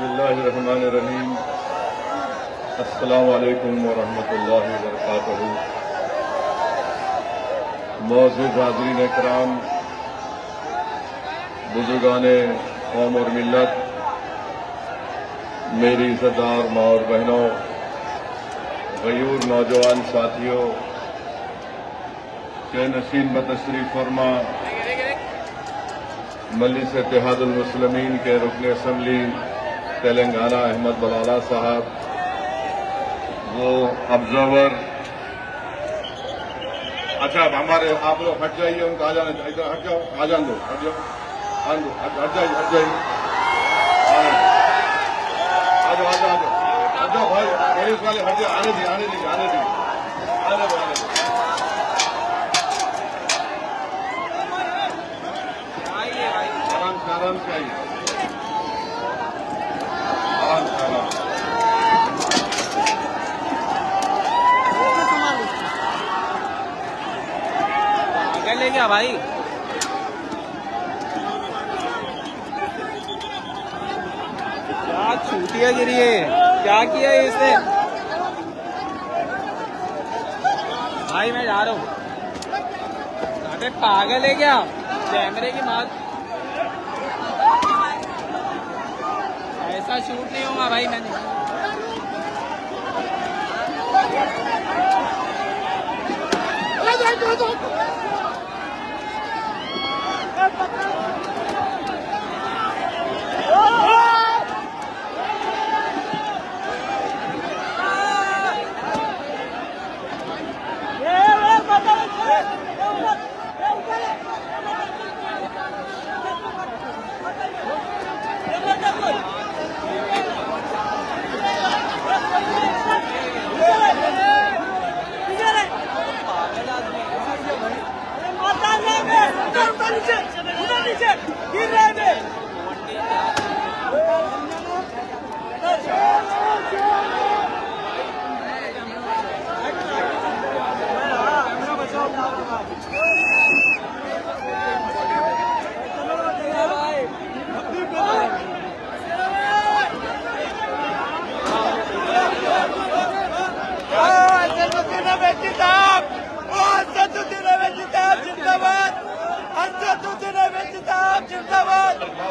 बिस्मिल्लाहिर्रहमानिर्रहीम। अस्सलामु अलैकुम वरहमतुल्लाहि वबरकातुहू। मौजूद हाज़रीन इकराम, बुजुर्गाने कौम और मिल्लत, मेरी इज़्ज़तदार माँ और बहनों, गयूर नौजवान साथियों, के नशीन बतशरीफ फरमा मजलिस इत्तेहादुल मुस्लिमीन के रुकन असम्बली तेलंगाना अहमद बलाला साहब, वो ऑब्जर्वर। अच्छा, अब हमारे आप लोग हट जाइए, उनको आ जाने, इधर हट जाओ, आ जान दो, हट जाओ, हट जाइए, हट जाइए, आ जाओ, आ जाओ, हट जाओ भाई, पुलिस वाले हट जाओ, आने दीजिए, आने दीजिए, आने दीजिए, आने दो, आने दो। आराम से आइए, आराम से, आराम से। आगे ले गया भाई। क्या छूटियां गिरी है, क्या किया है इसने? भाई मैं जा रहा हूँ। अबे पागल है क्या? कैमरे की बात ऐसा शूट नहीं होगा भाई। मैंने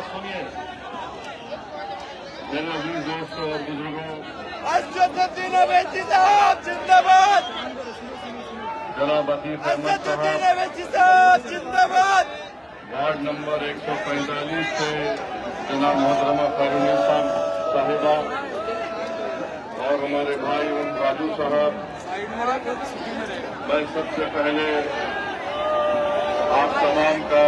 सुनिए मेरे अजीज दोस्तों और बुजुर्गों, जिंदाबाद। जनाब अतीफ अहमद साहब जिंदाबाद। वार्ड नंबर 145 से जनाब मोहतरमा खैरुल साहिबा और हमारे भाई उन राजू साहब, मैं सबसे पहले आप तमाम का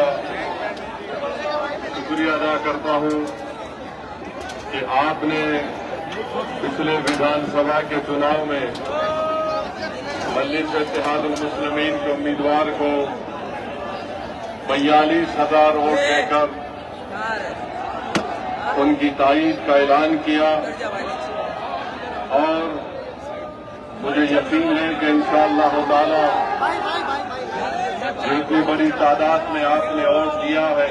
शुक्रिया अदा करता हूं कि आपने पिछले विधानसभा के चुनाव में मजलिस इत्तेहादुल मुस्लिमीन के उम्मीदवार को 42,000 वोट देकर उनकी ताईद का ऐलान किया और मुझे यकीन है कि इंशाअल्लाह ताला जितनी बड़ी तादाद में आपने वोट दिया है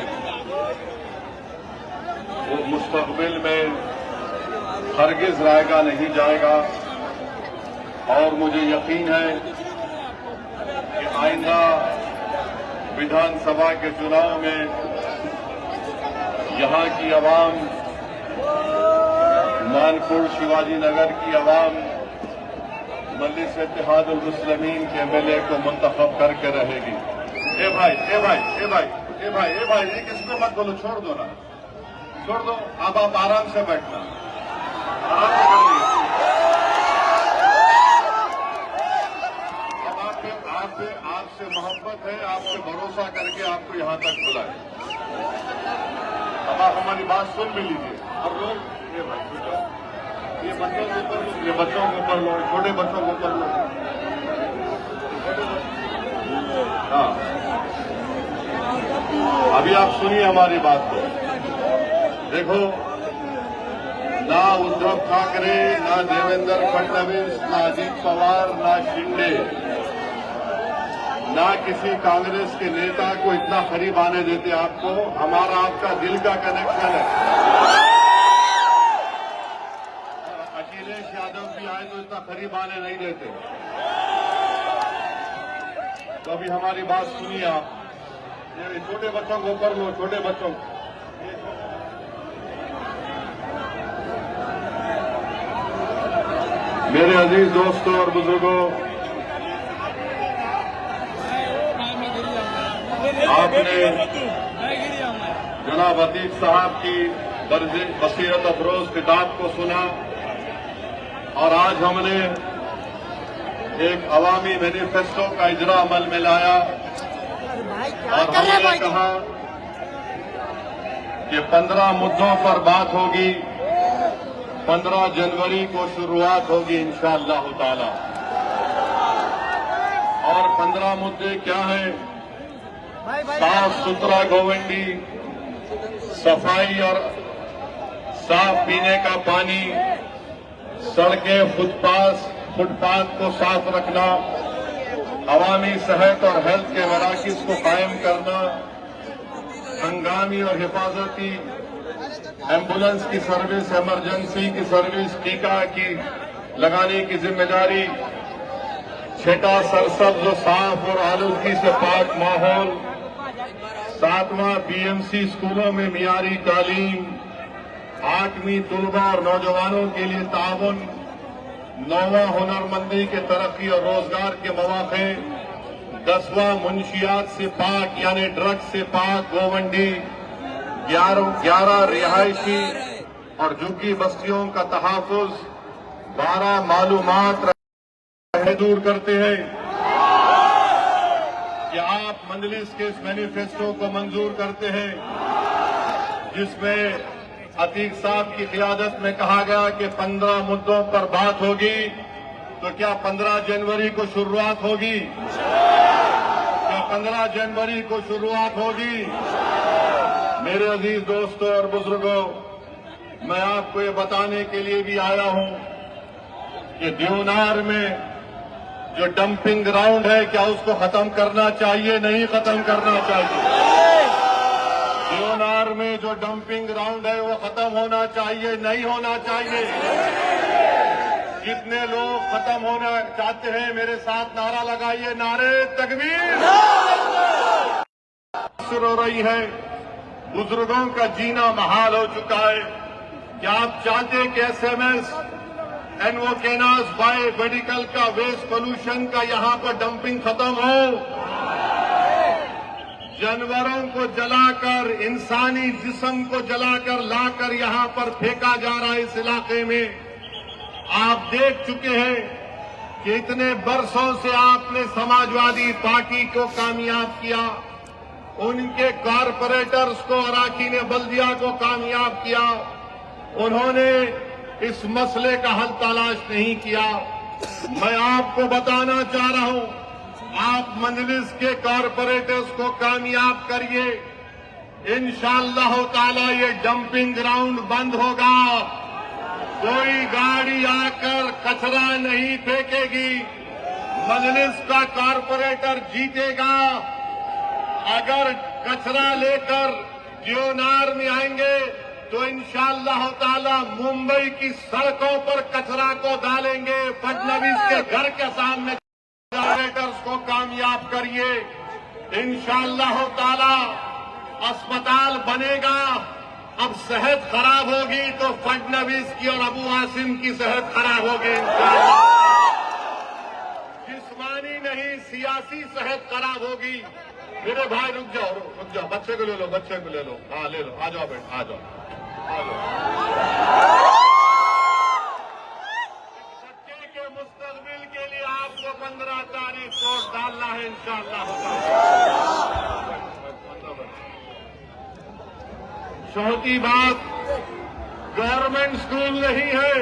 वो मुस्तकबिल में हरगिज रायगा नहीं जाएगा। और मुझे यकीन है कि आइंदा विधानसभा के चुनाव में यहां की आवाम, मानपुर शिवाजी नगर की आवाम मजलिस इत्तेहादुल मुस्लिमीन के एमएलए को मुंतखब करके रहेगी। ए भाई, ए भाई, ए भाई, ए भाई, ए भाई, ये किसको मत बोलो, छोड़ दो ना, छोड़ दो। अब आप आराम से बैठना, आराम से बैठिए। अब आपसे मोहब्बत है, आपसे भरोसा करके आपको यहां तक बुलाए। अब आप हमारी बात सुन भी लीजिए। और लोग ये भाई, ये बच्चों के ऊपर लो, ये बच्चों के ऊपर लो, छोटे बच्चों के ऊपर लो। हाँ, अभी आप सुनिए हमारी बात को। देखो, ना उद्धव ठाकरे, ना देवेंद्र फडणवीस, ना अजीत पवार, ना शिंदे, ना किसी कांग्रेस के नेता को इतना करीब आने देते आपको। हमारा आपका दिल का कनेक्शन है। भाई तो इतना करीब आने नहीं देते। तो अभी हमारी बात सुनिए आप। ये छोटे बच्चों को कर लो, छोटे बच्चों को। मेरे अजीज दोस्तों और बुजुर्गों, आपने जनाब अतीक साहब की बसीरत अफरोज किताब को सुना और आज हमने एक अवामी मैनिफेस्टो का इजरा अमल में लाया और हमने कहा कि 15 मुद्दों पर बात होगी। 15 जनवरी को शुरुआत होगी इंशाअल्लाह ताला। और 15 मुद्दे क्या हैं? साफ सुथरा गोवंडी, सफाई और साफ पीने का पानी, सड़कें, फुटपाथ को साफ रखना, अवामी सेहत और हेल्थ के मराकज़ को कायम करना, हंगामी और हिफाजती एम्बुलेंस की सर्विस, इमरजेंसी की सर्विस, टीका की लगाने की जिम्मेदारी, छठा सरसब्ज साफ और आलूगी से पाक माहौल, 7वां बीएमसी स्कूलों में मियारी तालीम, 8वीं तलबा और नौजवानों के लिए ताउन, 9वां हुनरमंदी के तरक्की और रोजगार के मौके, 10वां मुंशियात से पाक यानी ड्रग्स से पाक गोवंडी, 11 रिहायशी और झुग्गी बस्तियों का तहफ़्फ़ुज़, 12 मालूमात दूर करते हैं कि आप मजलिस के इस मैनिफेस्टो को मंजूर करते हैं जिसमें अतीक साहब की क़ियादत में कहा गया कि 15 मुद्दों पर बात होगी। तो क्या 15 जनवरी को शुरुआत होगी? क्या 15 जनवरी को शुरुआत होगी? मेरे अजीज दोस्तों और बुजुर्गों, मैं आपको ये बताने के लिए भी आया हूं कि देवनार में जो डंपिंग ग्राउंड है, क्या उसको खत्म करना चाहिए? नहीं खत्म करना चाहिए। देवनार में जो डंपिंग ग्राउंड है वो खत्म होना चाहिए, नहीं होना चाहिए। कितने लोग खत्म होना चाहते हैं? मेरे साथ नारा लगाइए, नारे तकबीर। शुरू हो रही है, बुजुर्गों का जीना महाल हो चुका है। क्या आप चाहते कि एसएमएस एनवोकेनास बाय मेडिकल का वेस्ट पोल्यूशन का यहां पर डंपिंग खत्म हो? जानवरों को जलाकर, इंसानी जिस्म को जलाकर लाकर यहां पर फेंका जा रहा है इस इलाके में। आप देख चुके हैं कि इतने बरसों से आपने समाजवादी पार्टी को कामयाब किया, उनके कारपोरेटर्स को, अराकीन बल्दिया को कामयाब किया। उन्होंने इस मसले का हल तलाश नहीं किया। मैं आपको बताना चाह रहा हूं, आप मजलिस के कारपोरेटर्स को कामयाब करिए, इंशाअल्लाह ताला ये डंपिंग ग्राउंड बंद होगा। कोई गाड़ी आकर कचरा नहीं फेंकेगी। मजलिस का कारपोरेटर जीतेगा। अगर कचरा लेकर देवनार में आएंगे तो इंशाअल्लाह ताला मुंबई की सड़कों पर कचरा को डालेंगे। फडणवीस के घर के सामने कारपोरेटर्स को कामयाब करिए, इंशाअल्लाह ताला अस्पताल बनेगा। अब सेहत खराब होगी तो फडणवीस की और अबू आसिम की सेहत खराब होगी इंशाअल्लाह। जिस्मानी नहीं, सियासी सेहत खराब होगी। मेरे भाई रुक जाओ, बच्चे को ले लो, बच्चे को ले लो। हाँ ले लो, आ जाओ बेटा, आ जाओ। बच्चे के मुस्तकबिल के लिए आपको 15 तारीख को डालना है इंशाअल्लाह। चौथी बात, गवर्नमेंट स्कूल नहीं है,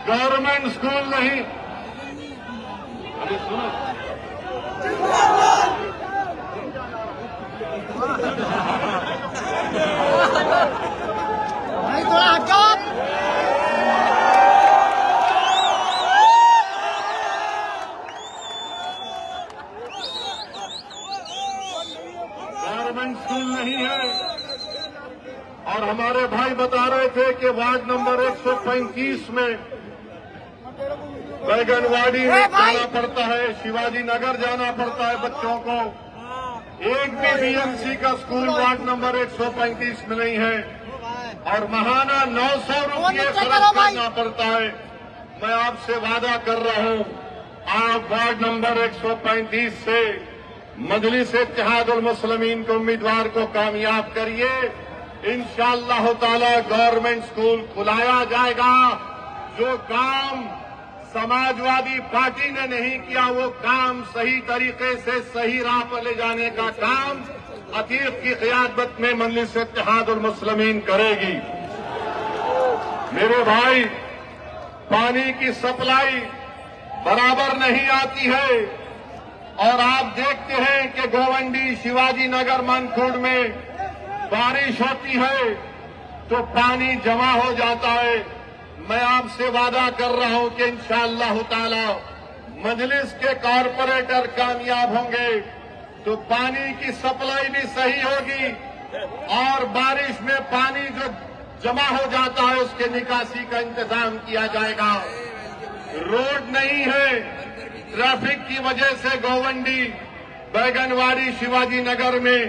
गवर्नमेंट स्कूल नहीं। अरे सुनो, भाई थोड़ा हटो। गवर्नमेंट स्कूल नहीं है। और हमारे भाई बता रहे थे कि वार्ड नंबर 135 में बैगनवाड़ी में जाना पड़ता है, शिवाजी नगर जाना पड़ता है बच्चों को। एक भी बीएमसी का स्कूल वार्ड नंबर 135 में नहीं है और महाना 900 रुपये खर्च करना पड़ता है। मैं आपसे वादा कर रहा हूं, आप वार्ड नंबर 135 से मजलिस इत्तेहादुल मुस्लिमीन के उम्मीदवार को कामयाब करिए। इंशाअल्लाह ताला गवर्नमेंट स्कूल खुलाया जाएगा। जो काम समाजवादी पार्टी ने नहीं किया, वो काम सही तरीके से सही राह पर ले जाने का काम अतीक की क़ियादत में मजलिस इत्तेहादुल मुस्लिमीन करेगी। मेरे भाई, पानी की सप्लाई बराबर नहीं आती है और आप देखते हैं कि गोवंडी, शिवाजी नगर, मनखुर्द में बारिश होती है तो पानी जमा हो जाता है। मैं आपसे वादा कर रहा हूं कि इंशाअल्लाह ताला मजलिस के कॉरपोरेटर कामयाब होंगे तो पानी की सप्लाई भी सही होगी और बारिश में पानी जो जमा हो जाता है उसके निकासी का इंतजाम किया जाएगा। रोड नहीं है, ट्रैफिक की वजह से गोवंडी, बैगनवाड़ी, शिवाजी नगर में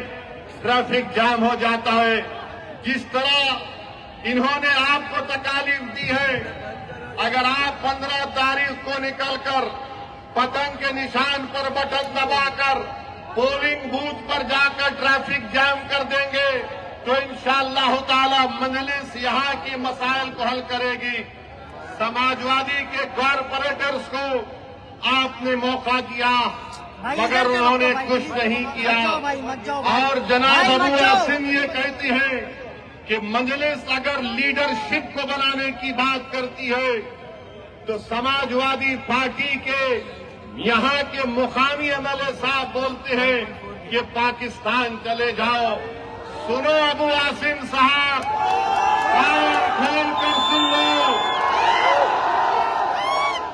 ट्रैफिक जाम हो जाता है। जिस तरह इन्होंने आपको तकालीफ दी है, अगर आप 15 तारीख को निकलकर पतंग के निशान पर बटन दबाकर पोलिंग बूथ पर जाकर ट्रैफिक जाम कर देंगे तो इंशाअल्लाह ताला मजलिस यहाँ की मसाइल को हल करेगी। समाजवादी के कॉरपोरेटर्स को आपने मौका दिया मगर उन्होंने कुछ नहीं किया। और जनाब अबू आसिम ये कहती हैं कि मजलिस अगर लीडरशिप को बनाने की बात करती है तो समाजवादी पार्टी के यहाँ के मुकामी एमएलए साहब बोलते हैं कि पाकिस्तान चले जाओ। सुनो अबू आसिम साहब, कान खोल कर सुन लो।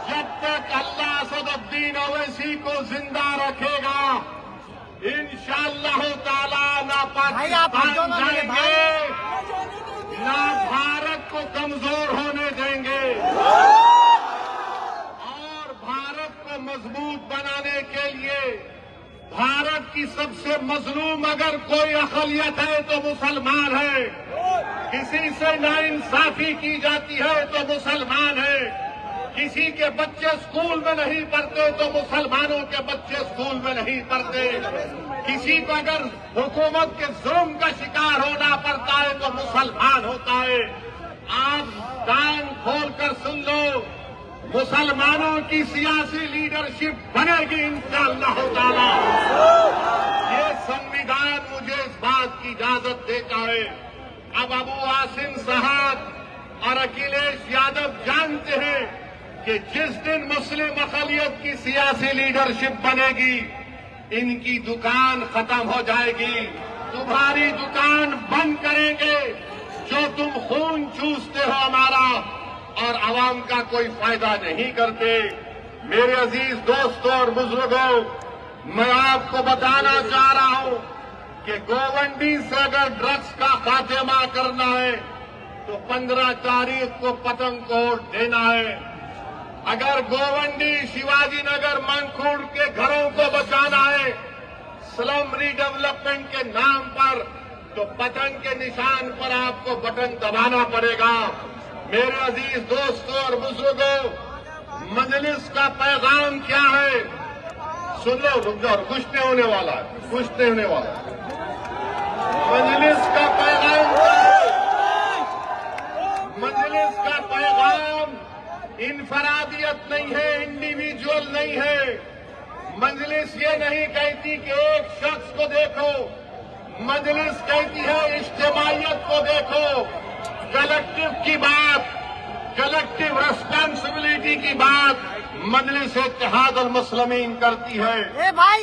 जब तक अल्लाह असदुद्दीन ओवैसी को जिंदा रखेगा इंशाअल्लाह ताला ना पाकिस्तान जाएंगे ना भारत को कमजोर होने देंगे और भारत को मजबूत बनाने के लिए भारत की सबसे मजलूम अगर कोई अक़लियत है तो मुसलमान है। किसी से नाइंसाफी की जाती है तो मुसलमान है। किसी के बच्चे स्कूल में नहीं पढ़ते तो मुसलमानों के बच्चे स्कूल में नहीं पढ़ते। किसी को अगर हुकूमत के जुल्म का शिकार होना पड़ता है तो मुसलमान होता है। आप कान खोल कर सुन लो, मुसलमानों की सियासी लीडरशिप बनेगी इंशाअल्लाह ताला। ये संविधान मुझे इस बात की इजाजत देता है। अब अबू आसिम साहब और अखिलेश यादव जानते हैं कि जिस दिन मुस्लिम अक़लियत की सियासी लीडरशिप बनेगी इनकी दुकान खत्म हो जाएगी। तुम्हारी दुकान बंद करेंगे जो तुम खून चूसते हो हमारा और आवाम का कोई फायदा नहीं करते। मेरे अजीज दोस्तों और बुजुर्गों, मैं आपको बताना चाह रहा हूं कि गोवंडी से अगर ड्रग्स का खात्मा करना है तो 15 तारीख को पतंग को देना है। अगर गोवंडी, शिवाजी नगर, मनखुर्द के घरों को बचाना है स्लम रीडेवलपमेंट के नाम पर तो पतंग के निशान पर आपको बटन दबाना पड़ेगा। मेरे अजीज दोस्तों और बुजुर्गों, मजलिस का पैगाम क्या है सुन लो। रुक जाओ, कुछ नहीं होने वाला है, कुछ नहीं होने वाला है। मजलिस का पैगाम क्या है? मजलिस का पैगाम इनफरादियत नहीं है, इंडिविजुअल नहीं है। मजलिस ये नहीं कहती कि एक शख्स को देखो, मजलिस कहती है इज्तिमाइयत को देखो। कलेक्टिव की बात, कलेक्टिव रिस्पांसिबिलिटी की बात मजलिस इत्तेहादुल मुस्लिमीन करती है।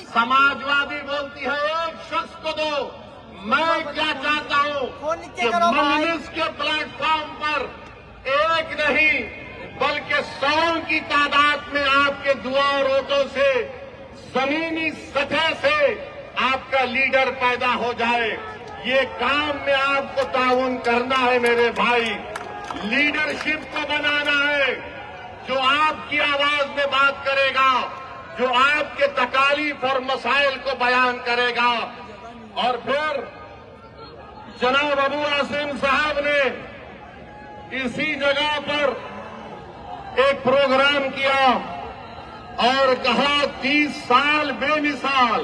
समाजवादी बोलती है एक शख्स को दो। मैं क्या चाहता हूं कि मजलिस के प्लेटफॉर्म पर एक नहीं बल्कि 100 की तादाद में आपके दुआ और वोटों से जमीनी सतह से आपका लीडर पैदा हो जाए। ये काम में आपको ताउन करना है मेरे भाई। लीडरशिप को बनाना है, जो आपकी आवाज में बात करेगा, जो आपके तकालीफ और मसाइल को बयान करेगा। और फिर जनाब अबू आसिम साहब ने इसी जगह पर एक प्रोग्राम किया और कहा 30 साल बेमिसाल,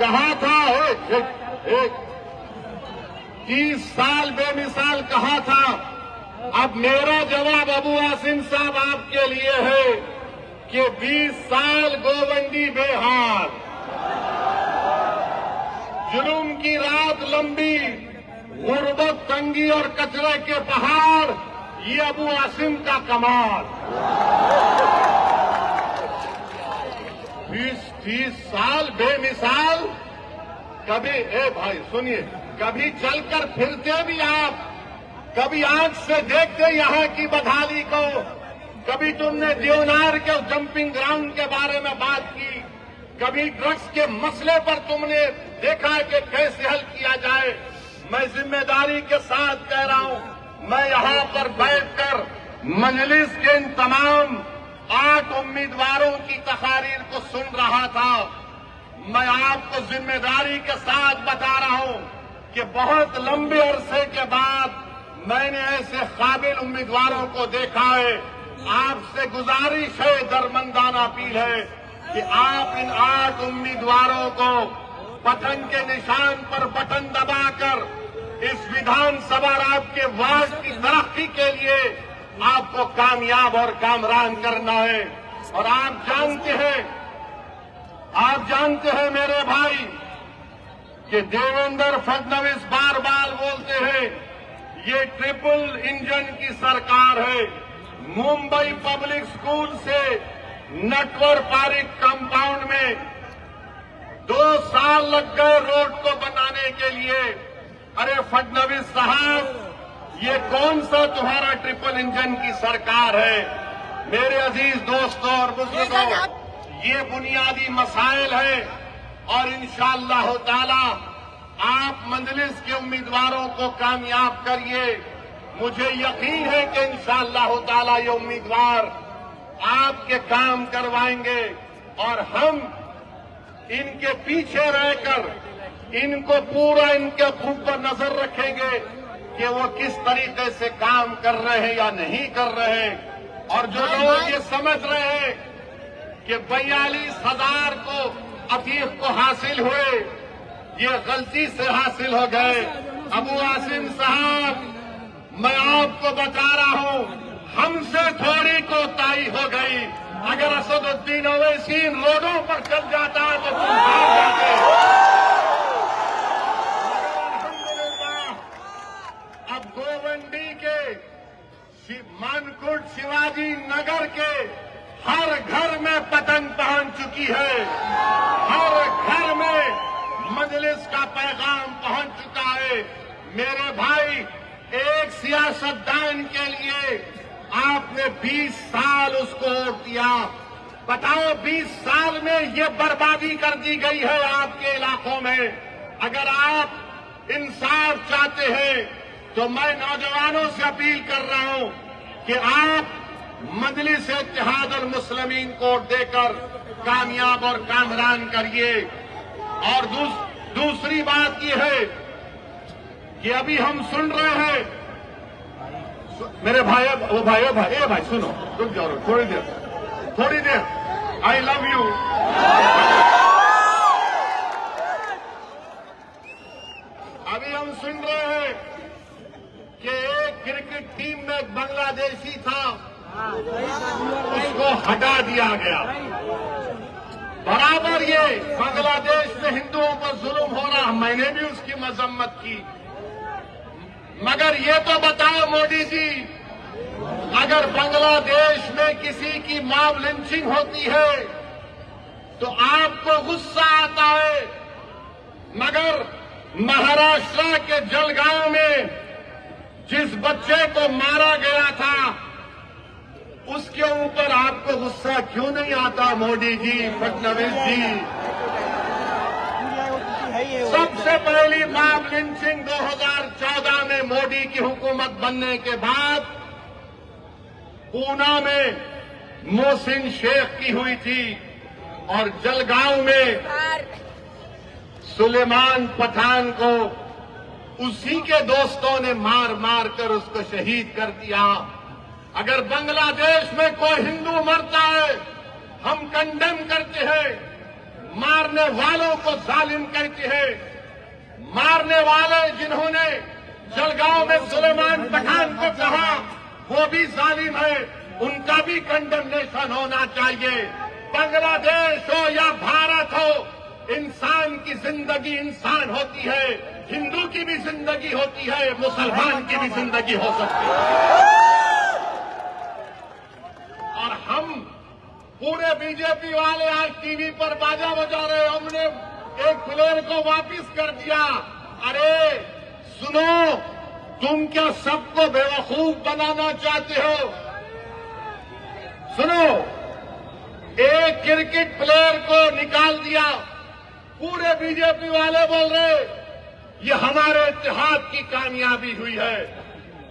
कहा था 30 साल बेमिसाल कहा था। अब मेरा जवाब अबू आसिम साहब आपके लिए है कि 20 साल गोवंदी बेहाल, जुल्म की रात लंबी, गुर्बत, तंगी और कचरे के पहाड़, ये अबू आसिम का कमाल। 20-30 साल बेमिसाल। कभी भाई सुनिए, कभी चलकर फिरते भी आप, कभी आंख से देखते यहां की बदहाली को, कभी तुमने देवनार के जंपिंग ग्राउंड के बारे में बात की, कभी ड्रग्स के मसले पर तुमने देखा कि कैसे हल किया जाए। मैं जिम्मेदारी के साथ कह रहा हूं, मैं यहां पर बैठकर मजलिस के इन तमाम 8 उम्मीदवारों की तकारीर को सुन रहा था। मैं आपको जिम्मेदारी के साथ बता रहा हूं कि बहुत लंबे अरसे के बाद मैंने ऐसे काबिल उम्मीदवारों को देखा है। आपसे गुजारिश है, दरमंदाना अपील है कि आप इन 8 उम्मीदवारों को बटन के निशान पर बटन दबाकर इस विधानसभा आपके वार्ड की तरक्की के लिए आपको कामयाब और कामरान करना है। और आप जानते हैं मेरे भाई कि देवेंद्र फडणवीस बार बार बोलते हैं ये ट्रिपल इंजन की सरकार है। मुंबई पब्लिक स्कूल से नटवर पार्क कंपाउंड में 2 साल लग गए रोड को बनाने के लिए। अरे फडणवीस साहब, ये कौन सा तुम्हारा ट्रिपल इंजन की सरकार है? मेरे अजीज दोस्तों और बुजुर्गों, ये बुनियादी मसाइल है और इंशाअल्लाह ताला आप मंजलिस के उम्मीदवारों को कामयाब करिए। मुझे यकीन है कि इंशाअल्लाह ताला ये उम्मीदवार आपके काम करवाएंगे और हम इनके पीछे रहकर इनको पूरा इनके ऊपर नजर रखेंगे कि वो किस तरीके से काम कर रहे हैं या नहीं कर रहे हैं। और जो लोग ये समझ रहे हैं कि 42,000 को अतीक को हासिल हुए, ये गलती से हासिल हो गए। अबू आसिम साहब, मैं आपको बता रहा हूं, हमसे थोड़ी कोताही हो गई। अगर असदुद्दीन ओवैसी रोडों पर चल जाता तो तुम हार जाते। अब गोवंडी के मानकुट शिवाजी नगर के हर घर में पतंग पहुंच चुकी है। हर घर में मजलिस का पैगाम पहुंच चुका है। मेरे भाई, एक सियासतदान के लिए आपने 20 साल उसको वोट दिया। बताओ 20 साल में ये बर्बादी कर दी गई है आपके इलाकों में। अगर आप इंसाफ चाहते हैं तो मैं नौजवानों से अपील कर रहा हूं कि आप मजलिस इत्तेहाद अल मुस्लिमीन को देकर कामयाब और कामरान करिए। और दूसरी बात यह है कि अभी हम सुन रहे हैं, मेरे भाई सुनो, रुक जाओ थोड़ी देर। I love you. अभी हम सुन रहे हैं कि एक क्रिकेट टीम में एक बांग्लादेशी था, उसको हटा दिया गया। बराबर ये बांग्लादेश में हिंदुओं पर जुल्म हो रहा, मैंने भी उसकी मजम्मत की। मगर ये तो बताओ मोदी जी, अगर बांग्लादेश में किसी की मॉब लिंचिंग होती है तो आपको गुस्सा आता है, मगर महाराष्ट्र के जलगांव में जिस बच्चे को मारा गया था उसके ऊपर आपको गुस्सा क्यों नहीं आता मोदी जी, फडणवीस जी? सबसे पहली मॉब लिंचिंग 2014 में मोदी की हुकूमत बनने के बाद पूना में मोहसिन शेख की हुई थी और जलगांव में सुलेमान पठान को उसी के दोस्तों ने मार मार कर उसको शहीद कर दिया। अगर बांग्लादेश में कोई हिंदू मरता है हम कंडेम करते हैं, मारने वालों को जालिम कहते हैं। मारने वाले जिन्होंने जलगांव में सुलेमान पठान को कहा वो भी जालिम है, उनका भी कंडेमनेशन होना चाहिए। बांग्लादेश हो या भारत हो, इंसान की जिंदगी इंसान होती है, हिंदू की भी जिंदगी होती है, मुसलमान की भी जिंदगी हो सकती है। और हम पूरे बीजेपी वाले आज टीवी पर बाजा बजा रहे, हमने एक प्लेयर को वापस कर दिया। अरे सुनो, तुम क्या सबको बेवकूफ बनाना चाहते हो? सुनो, एक क्रिकेट प्लेयर को निकाल दिया, पूरे बीजेपी वाले बोल रहे ये हमारे इत्तेहाद की कामयाबी हुई है।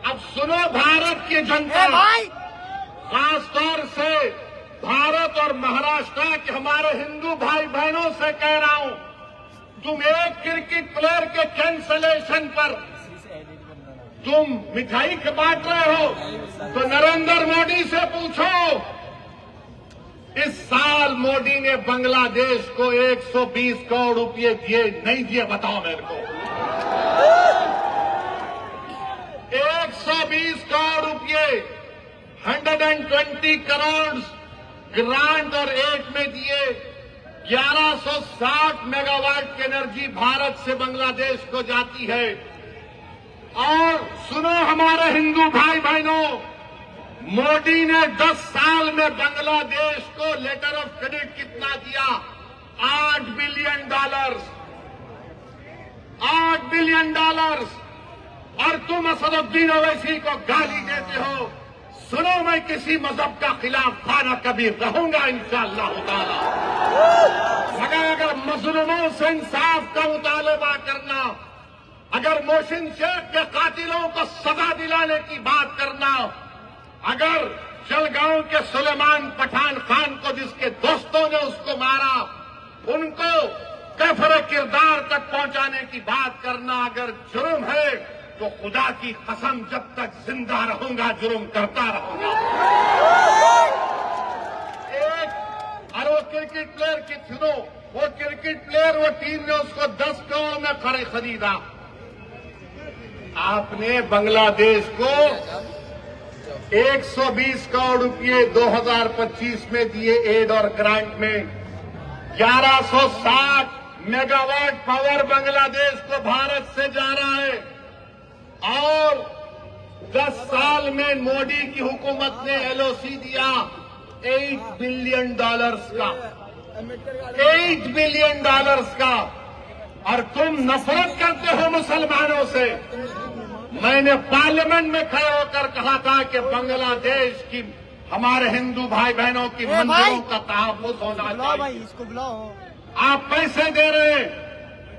अब सुनो भारत की जनता, खासतौर से भारत और महाराष्ट्र के हमारे हिंदू भाई बहनों से कह रहा हूं, तुम एक क्रिकेट प्लेयर के कैंसलेशन पर तुम मिठाई बांट रहे हो तो नरेंद्र मोदी से पूछो। इस साल मोदी ने बांग्लादेश को 120 करोड़ रुपए दिए नहीं दिए, बताओ मेरे को। 120 करोड़ रुपए, 120 करोड़ ग्रांट और एड में दिए। 1160 मेगावाट की एनर्जी भारत से बांग्लादेश को जाती है। और सुनो हमारे हिंदू भाई बहनों, मोदी ने 10 साल में बांग्लादेश को लेटर ऑफ क्रेडिट कितना दिया? $8 बिलियन। $8 बिलियन। और तुम असदुद्दीन ओवैसी को गाली देते हो। सुनो, मैं किसी मजहब का खिलाफ था ना कभी रहूंगा इंशाअल्लाह ताला, मगर अगर मजलूमों से इंसाफ का मुतालबा करना, अगर मोहसिन शेख के कातिलों को सजा दिलाने की बात करना, अगर जलगांव के सुलेमान पठान खान को जिसके दोस्तों ने उसको मारा उनको कफर किरदार तक पहुंचाने की बात करना अगर जुर्म है तो खुदा की कसम जब तक जिंदा रहूंगा जुर्म करता रहूंगा। और वो क्रिकेट प्लेयर की सुनो, वो क्रिकेट प्लेयर, वो टीम ने उसको 10 करोड़ में खरीदा। आपने बांग्लादेश को 120 करोड़ रुपए 2025 में दिए एड और ग्रांट में। 1160 मेगावाट पावर बांग्लादेश को भारत से जा रहा है। और 10 साल में मोदी की हुकूमत ने एलओसी दिया $8 बिलियन का, $8 बिलियन का। और तुम नफरत करते हो मुसलमानों से। मैंने पार्लियामेंट में खड़े होकर कहा था कि बांग्लादेश की हमारे हिंदू भाई बहनों की मंदिरों का तहफ़्फ़ुज़ होना चाहिए। इसको बुलाओ। आप पैसे दे रहे हैं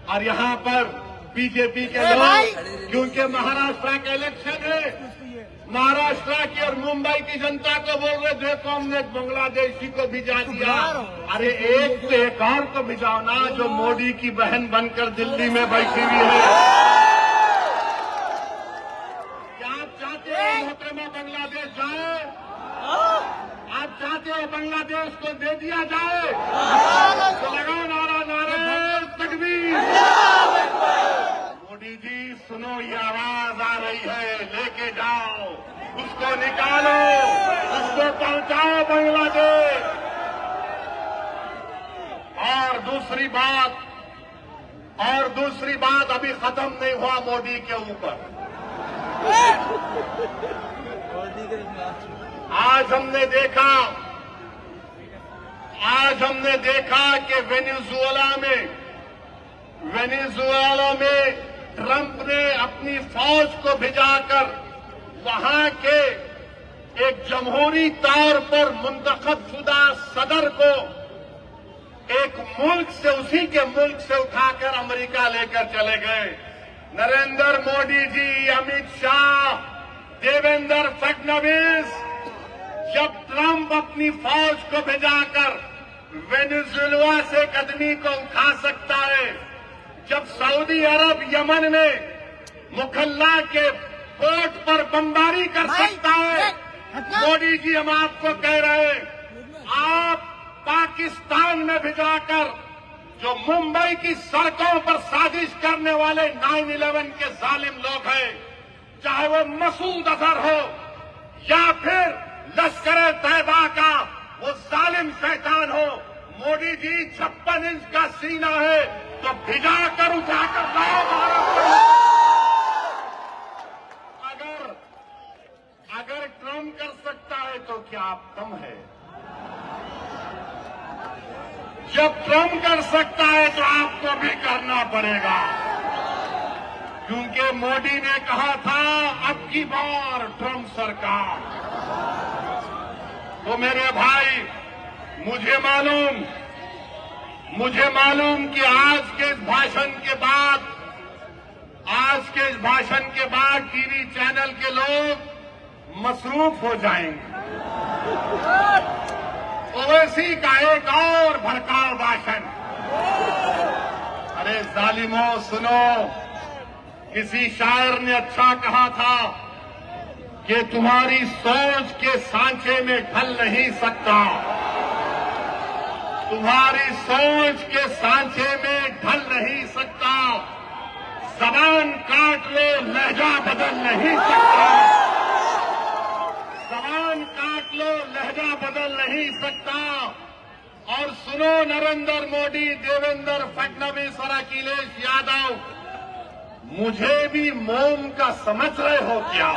और यहाँ पर बीजेपी के लोग, क्योंकि महाराष्ट्र का इलेक्शन है, महाराष्ट्र की और मुंबई की जनता को बोल रहे देखो हमने बांग्लादेशी को भिजा दिया। अरे एक तो एक और को भिजाओ ना जो मोदी की बहन बनकर दिल्ली में बैठी हुई है। क्या आप चाहते हो मोहतरमा बांग्लादेश जाए? आप चाहते हो बांग्लादेश को दे दिया जाए? तो लगाओ नारा, नारे तकबीर। मोदी जी सुनो, ये आवाज आ रही है, लेके जाओ उसको, निकालो उसको, पहुंचाओ बांग्लादेश। और दूसरी बात अभी खत्म नहीं हुआ मोदी के ऊपर। आज हमने देखा कि वेनेजुएला में ट्रंप ने अपनी फौज को भिजाकर वहां के एक जमहूरी तौर पर मुंतखब शुदा सदर को एक मुल्क से, उसी के मुल्क से उठाकर अमेरिका लेकर चले गए। नरेंद्र मोदी जी, अमित शाह, देवेंद्र फडणवीस जब ट्रंप अपनी फौज को भिजाकर वेनेजुएला से कदमी को उठा सकता है, जब सऊदी अरब यमन में मुखल्ला के पोर्ट पर बमबारी कर सकता है, मोदी जी हम आपको कह रहे हैं, आप पाकिस्तान में भिजाकर जो मुंबई की सड़कों पर साजिश करने वाले 9/11 के जालिम लोग हैं, चाहे वो मसूद अजहर हो या फिर लश्कर तैयबा का वो जालिम शैतान हो, मोदी जी 56 इंच का सीना है तो भिजाकर उठाकर लाओ भारत। अगर ट्रम्प कर सकता है तो क्या आप कम है? जब ट्रम्प कर सकता है तो आपको भी करना पड़ेगा, क्योंकि मोदी ने कहा था अब की बार ट्रम्प सरकार। तो मेरे भाई, मुझे मालूम कि आज के इस भाषण के बाद टीवी चैनल के लोग मसरूफ हो जाएंगे। ओवैसी का एक और भड़काऊ भाषण। अरे जालिमों सुनो, किसी शायर ने अच्छा कहा था कि तुम्हारी सोच के सांचे में ढल नहीं सकता, तुम्हारी सोच के सांचे में ढल नहीं सकता, जबान काट लो लहजा बदल नहीं सकता, जबान काट लो लहजा बदल नहीं सकता। और सुनो नरेंद्र मोदी, देवेंद्र फडणवीस और अखिलेश यादव, मुझे भी मोम का समझ रहे हो क्या?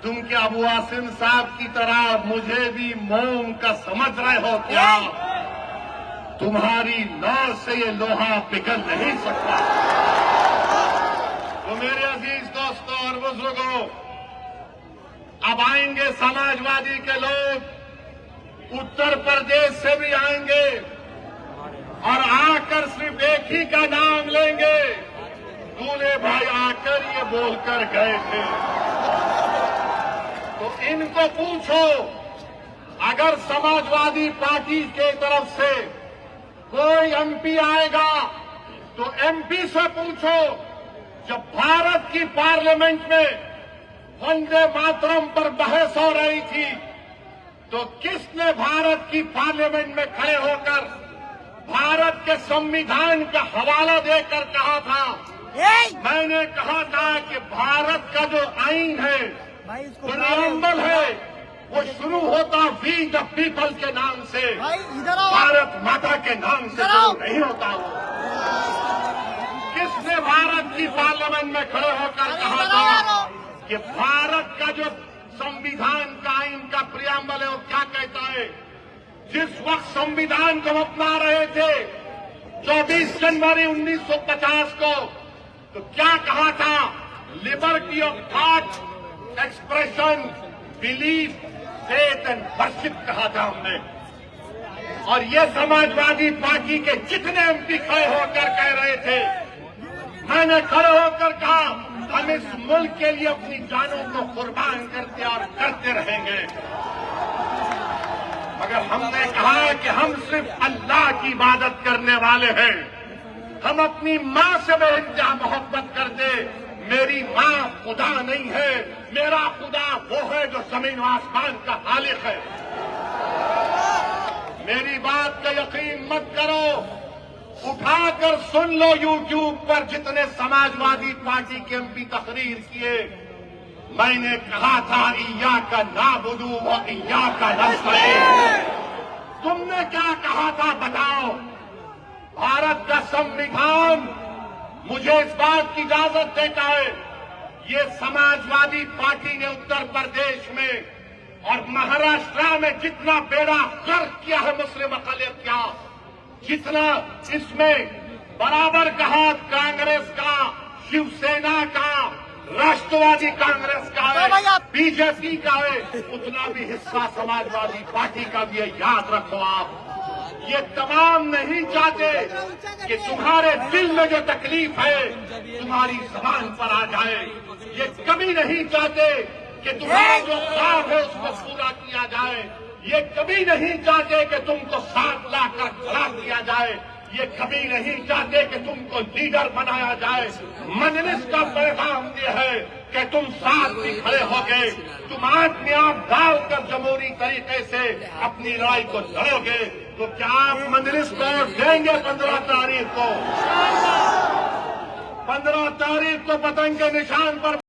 तुम क्या अबू आसिम साहब की तरह मुझे भी मोम का समझ रहे हो क्या? तुम्हारी नौ से ये लोहा पिघल नहीं सकता। तो मेरे अजीज दोस्तों और बुजुर्गों, अब आएंगे समाजवादी के लोग, उत्तर प्रदेश से भी आएंगे और आकर सिर्फ एक ही का नाम लेंगे, दूल्हे भाई आकर ये बोलकर गए थे। तो इनको पूछो, अगर समाजवादी पार्टी के तरफ से कोई एमपी आएगा तो एमपी से पूछो, जब भारत की पार्लियामेंट में वंदे मातरम पर बहस हो रही थी तो किसने भारत की पार्लियामेंट में खड़े होकर भारत के संविधान का हवाला देकर कहा था? मैंने कहा था कि भारत का जो आईन है, प्रियम्बल है, वो शुरू होता वी द पीपल के नाम से, भारत माता के नाम से शुरू नहीं होता। वो किसने भारत की पार्लियामेंट में खड़े होकर कहा था कि भारत का जो संविधान का आईन का प्रियम्बल है वो क्या कहता है? जिस वक्त संविधान को अपना रहे थे 24 जनवरी 1950 को, तो क्या कहा था? Liberty of thought, expression, belief, faith and worship कहा था हमने। और ये समाजवादी पार्टी के जितने एमपी खड़े होकर कह रहे थे, मैंने खड़े होकर कहा हम इस मुल्क के लिए अपनी जानों को कुर्बान करते और करते रहेंगे। मगर हमने कहा कि हम सिर्फ अल्लाह की इबादत करने वाले हैं। हम अपनी माँ से बेइंतहा मोहब्बत करते। मेरी माँ खुदा नहीं है, मेरा खुदा वो है जो जमीन व आसमान का खालिक है। मेरी बात का यकीन मत करो, उठाकर सुन लो यूट्यूब पर जितने समाजवादी पार्टी के एमपी तकरीर किए। मैंने कहा था इय्याका नाबुदु व इय्याका नस्तईन। तुमने क्या कहा था बताओ? भारत का संविधान मुझे इस बात की इजाजत देता है। ये समाजवादी पार्टी ने उत्तर प्रदेश में और महाराष्ट्र में जितना बेड़ा गर्क किया है मुस्लिम अक़लियत का, जितना इसमें बराबर का हाथ कांग्रेस का, शिवसेना का, राष्ट्रवादी कांग्रेस का है, बीजेपी का है, उतना भी हिस्सा समाजवादी पार्टी का भी है। याद रखो आप, ये तमाम नहीं चाहते कि तुम्हारे दिल में जो तकलीफ है तुम्हारी जबान पर आ जाए। ये कभी नहीं चाहते कि तुम्हारा जो ख्वाब है उसको पूरा किया जाए। ये कभी नहीं चाहते कि तुमको साथ लाकर खड़ा किया जाए। ये कभी नहीं चाहते कि तुमको लीडर बनाया जाए। मजलिस का पैगाम ये है कि तुम साथ भी खड़े होगे, तुम आदमी आप डालकर जमहूरी तरीके से अपनी लड़ाई को लड़ोगे। तो क्या आप मजलिस को देंगे 15 तारीख को? 15 तारीख को पतंग के निशान पर